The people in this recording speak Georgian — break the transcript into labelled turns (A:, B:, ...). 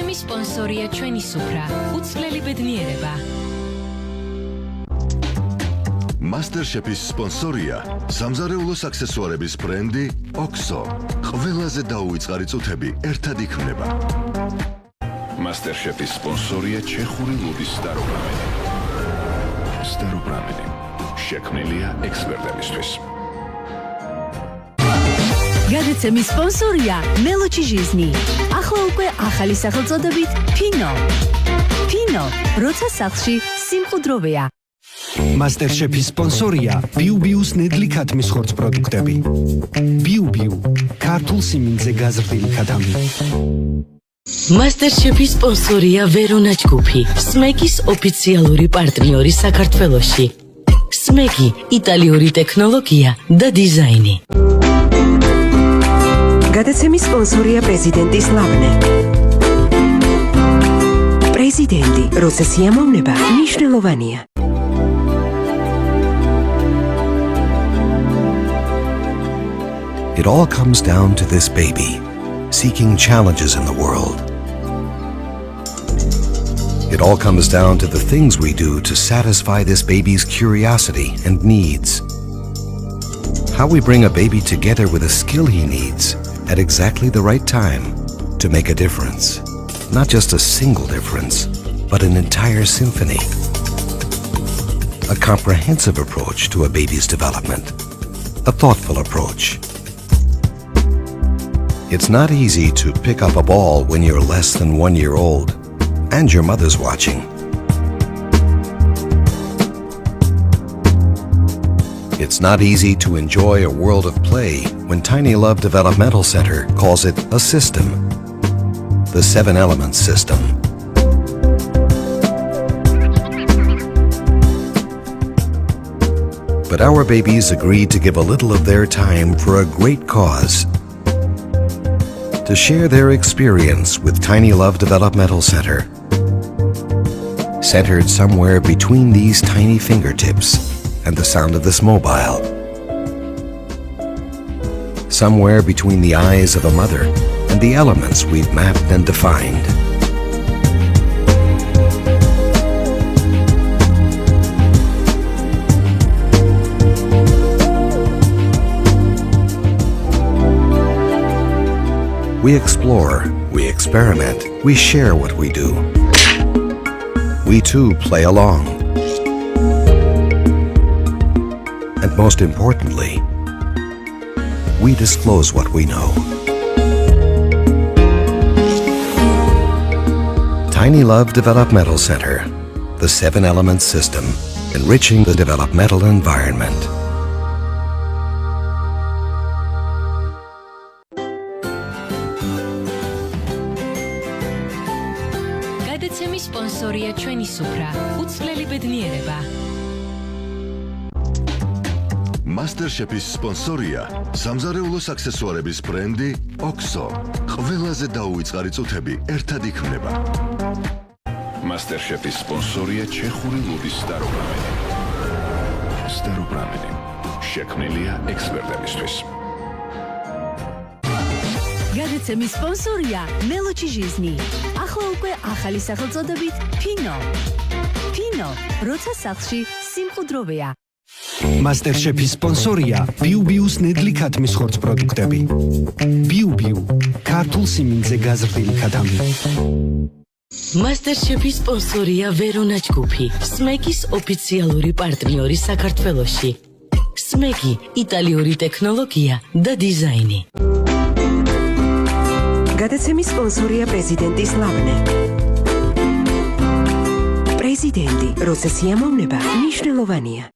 A: გადაცემის სპონსორია ჩვენი სუფრა, უცვლელი ბედნიერება.
B: MasterChef-ის სპონსორია სამზარეულოს აქსესუარების ბრენდი OXO. ყველაზე დაუვიწყარი წუთები ერთად იქმნება.
C: MasterChef-ის სპონსორია ჩეხური ლუდის სტაროპრამენი. სტაროპრამენი შექმნილია ექსპერტებისთვის.
D: გადაცემის სპონსორია მელოჩი ჟიზნი. ახლა უკვე ახალი სახელწოდებით ფინო. ფინო, როცა სახლში სიმყუდროვეა.
E: MasterChef-ის სპონსორია ბიუბიუს ნედლი ქათმის ხორცს პროდუქტები. ბიუბიუ, ქართულ სიმინძე გაზრდილი ქათამი.
F: MasterChef-ის სპონსორია ვერონა ჯგუფი, SMEG-ის ოფიციალური პარტნიორი საქართველოში. SMEG-ი იტალიური ტექნოლოგია და დიზაინი.
G: გადაცემის სპონსორია პრეზიდენტის ლავნე. პრეზიდენტი, როცა სიამოვნება მნიშვნელოვანია.
H: It all comes down to this baby, seeking challenges in the world. It all comes down to the things we do to satisfy this baby's curiosity and needs. How we bring a baby together with a skill he needs at exactly the right time to make a difference. Not just a single difference, but an entire symphony. A comprehensive approach to a baby's development. A thoughtful approach. It's not easy to pick up a ball when you're less than 1 year old and your mother's watching. It's not easy to enjoy a world of play when Tiny Love Developmental Center calls it a system, the 7 Elements system. But our babies agreed to give a little of their time for a great cause. To share their experience with Tiny Love Developmental Center. Centered somewhere between these tiny fingertips and the sound of this mobile. Somewhere between the eyes of a mother and the elements we've mapped and defined. We explore, we experiment, we share what we do. We too play along. And most importantly, we disclose what we know. Tiny Love Developmental Center, the 7 Elements system, enriching the developmental environment.
A: გადაცემის სპონსორია ჩვენი სუფრა, უცვლელი ბედნიერება.
B: MasterChef-ის სპონსორია სამზარეულოს აქსესუარების ბრენდი OXO. ყველაზე დაუვიწყარი წუთები ერთად იქმნება.
C: MasterChef-ის სპონსორია ჩეხური ლუდის სტაროპრამენი. სტაროპრამენი შექმნილია ექსპერტებისთვის.
D: გადაცემის სპონსორია მელოჩი ჟიზნი. ახლა უკვე ახალი სახელწოდებით ფინო. ფინო, როცა სახლში სიმყუდროვეა.
E: MasterChef-ის სპონსორია ბიუბიუს ნედლი ქათმის ხორცს პროდუქტები. ბიუბიუ, ქართულ სიმინძე გაზრდილი ქათამი.
F: MasterChef-ის სპონსორია ვერონა ჯგუფი, SMEG-ის ოფიციალური პარტნიორი საქართველოში. SMEG-ი იტალიური ტექნოლოგია და დიზაინი.
G: გადაცემის სპონსორია პრეზიდენტის ლავნე. პრეზიდენტი, როცა სიამოვნება მნიშვნელოვანია.